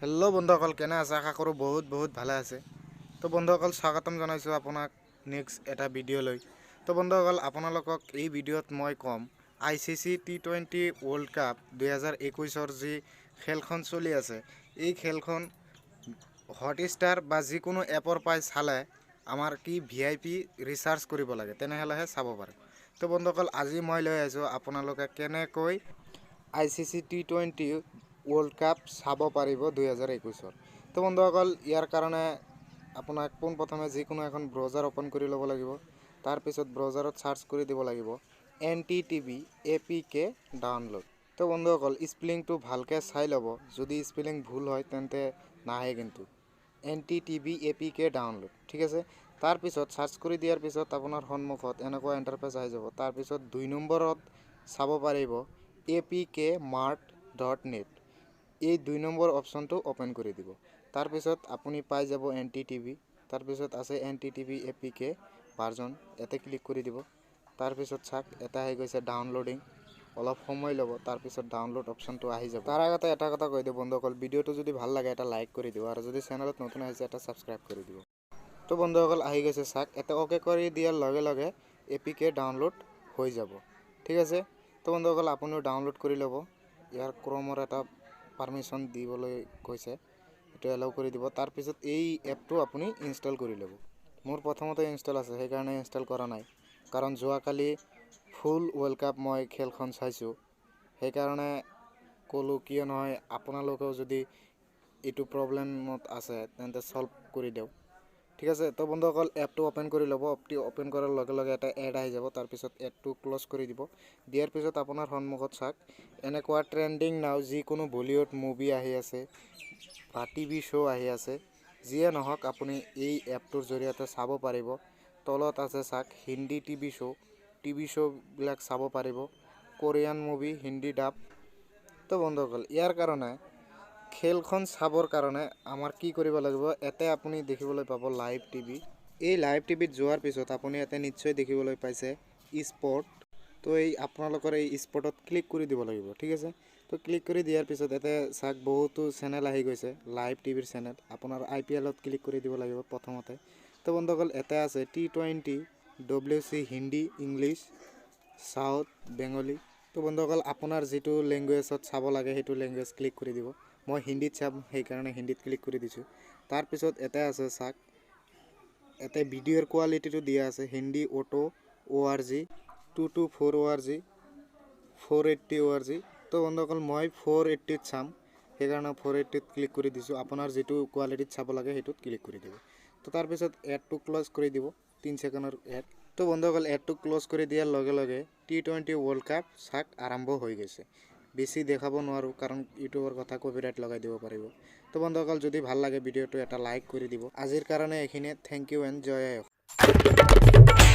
Hello' বন্ধুসকল, কেনে আছে? আশা কৰোঁ বহুত ভালে আছে। তো বন্ধুসকল, স্বাগতম জনাইছোঁ আপোনাক নেক্সট এটা ভিডিঅ'লৈ। তো বন্ধুসকল, আপোনালোকক এই ভিডিঅ'ত মই ক'ম ICC T20 ৱৰ্ল্ড কাপ 2021 যি খেলখন চলি আছে, এই খেলখন হটষ্টাৰ বা যিকোনো এপৰ পাই চালে আমাৰ কি VIP ৰিচাৰ্জ কৰিব লাগে, তেনেহ'লেহে চাব পাৰে। তো বন্ধুসকল, আজি মই লৈ আহিছোঁ আপোনালোকে কেনেকৈ ICC T20 ৱৰ্ল্ড কাপ চাব পাৰিব 2021। তো বন্ধুসকল, ইয়াৰ কাৰণে আপোনাক পোনপ্ৰথমে যিকোনো এখন ব্ৰাউজাৰ ওপেন কৰি ল'ব লাগিব। তাৰপিছত ব্ৰাউজাৰত চাৰ্চ কৰি দিব লাগিব NTTV APK ডাউনলোড। তো বন্ধুসকল, স্পেলিংটো ভালকৈ চাই ল'ব, যদি স্পেলিং ভুল হয় তেন্তে নাহে কিন্তু। NTTV APK ডাউনলোড, ঠিক আছে। তাৰপিছত চাৰ্চ কৰি দিয়াৰ পিছত আপোনাৰ সন্মুখত এনেকুৱা ইণ্টাৰফেচ আহি যাব। তাৰপিছত 2 নম্বৰত চাব পাৰিব apkmart.net। এই 2 নম্বৰ অপশ্যনটো ওপেন কৰি দিব। তাৰপিছত আপুনি পাই যাব NTTV। তাৰপিছত আছে NTTV APK ভাৰ্জন, ইয়াতে ক্লিক কৰি দিব। তাৰপিছত চাওক, এটা আহি গৈছে ডাউনলোডিং, অলপ সময় ল'ব। তাৰপিছত ডাউনলোড অপশ্যনটো আহি যাব। তাৰ আগতে এটা কথা কৈ দিওঁ বন্ধুসকল, ভিডিঅ'টো যদি ভাল লাগে এটা লাইক কৰি দিব, আৰু যদি চেনেলত নতুন আহিছে এটা ছাবস্ক্ৰাইব কৰি দিব। তো বন্ধুসকল, আহি গৈছে চাওক, এটা অ'কে কৰি দিয়াৰ লগে লগে APK ডাউনলোড হৈ যাব, ঠিক আছে। তো বন্ধুসকল, আপুনিও ডাউনলোড কৰি ল'ব। ইয়াৰ ক্ৰমৰ এটা পাৰ্মিশ্যন দিবলৈ কৈছে, এইটো এলাউ কৰি দিব। তাৰপিছত এই এপটো আপুনি ইনষ্টল কৰি ল'ব। মোৰ প্ৰথমতে ইনষ্টল আছে, সেইকাৰণে ইনষ্টল কৰা নাই, কাৰণ যোৱাকালি ফুল ৱৰ্ল্ড কাপ মই খেলখন চাইছোঁ, সেইকাৰণে ক'লোঁ কিয় নহয় আপোনালোকেও যদি এইটো প্ৰব্লেমত আছে তেন্তে ছল্ভ কৰি দিওঁ, ঠিক আছে। তো বন্ধুসকল, এপটো ওপেন কৰি ল'ব। এপটো ওপেন কৰাৰ লগে লগে এটা এড আহি যাব। তাৰপিছত এডটো ক্ল'জ কৰি দিব। দিয়াৰ পিছত আপোনাৰ সন্মুখত চাওক, এনেকুৱা ট্ৰেণ্ডিং নাও যিকোনো বলিউড মুভি আহি আছে বা TV শ্ব' আহি আছে, যিয়ে নহওক আপুনি এই এপটোৰ জৰিয়তে চাব পাৰিব। তলত আছে চাওক, হিন্দী TV শ্ব'বিলাক চাব পাৰিব, কোৰিয়ান মুভি হিন্দী ডাব। তো বন্ধুসকল, ইয়াৰ কাৰণে খেলখন চাবৰ কাৰণে আমাৰ কি কৰিব লাগিব, ইয়াতে আপুনি দেখিবলৈ পাব লাইভ TV। এই লাইভ TVত যোৱাৰ পিছত আপুনি ইয়াতে নিশ্চয় দেখিবলৈ পাইছে স্পৰ্ট। তো এই আপোনালোকৰ এই স্পৰ্টত ক্লিক কৰি দিব লাগিব, ঠিক আছে। তো ক্লিক কৰি দিয়াৰ পিছত ইয়াতে চাওক, বহুতো চেনেল আহি গৈছে, লাইভ TVৰ চেনেল। আপোনাৰ IPLত ক্লিক কৰি দিব লাগিব প্ৰথমতে। তো বন্ধুসকল, এটা আছে T20 WC Hindi, English, south, Bengali. তো বন্ধুসকল, আপোনাৰ যিটো লেংগুৱেজত চাব লাগে সেইটো লেংগুৱেজ ক্লিক কৰি দিব। মই হিন্দীত চাম, সেইকাৰণে হিন্দীত ক্লিক কৰি দিছোঁ। তাৰপিছত এটা আছে চাওক, ইয়াতে ভিডিঅ'ৰ কোৱালিটিটো দিয়া আছে, Hindi auto ORG 224 ORG 480 ORG। তো বন্ধুসকল, মই 480ত চাম, সেইকাৰণে 480ত ক্লিক কৰি দিছোঁ। আপোনাৰ যিটো কোৱালিটিত চাব লাগে সেইটোত ক্লিক কৰি দিব। তো তাৰপিছত এডটো ক্ল'জ কৰি দিব, 3 ছেকেণ্ডৰ এড। তো বন্ধুসকল, এডটো ক্ল'জ কৰি দিয়াৰ লগে লগে T20 ৱৰ্ল্ড কাপ চাওক আৰম্ভ হৈ গৈছে। বেছি দেখাব নোৱাৰোঁ, কাৰণ ইউটিউবৰ কথা কপিৰাইট লগাই দিব পাৰিব। তো বন্ধুসকল, যদি ভাল লাগে ভিডিঅ'টো এটা লাইক কৰি দিব। আজিৰ কাৰণে এইখিনিয়ে। থেংক ইউ এণ্ড জয় আই অসম।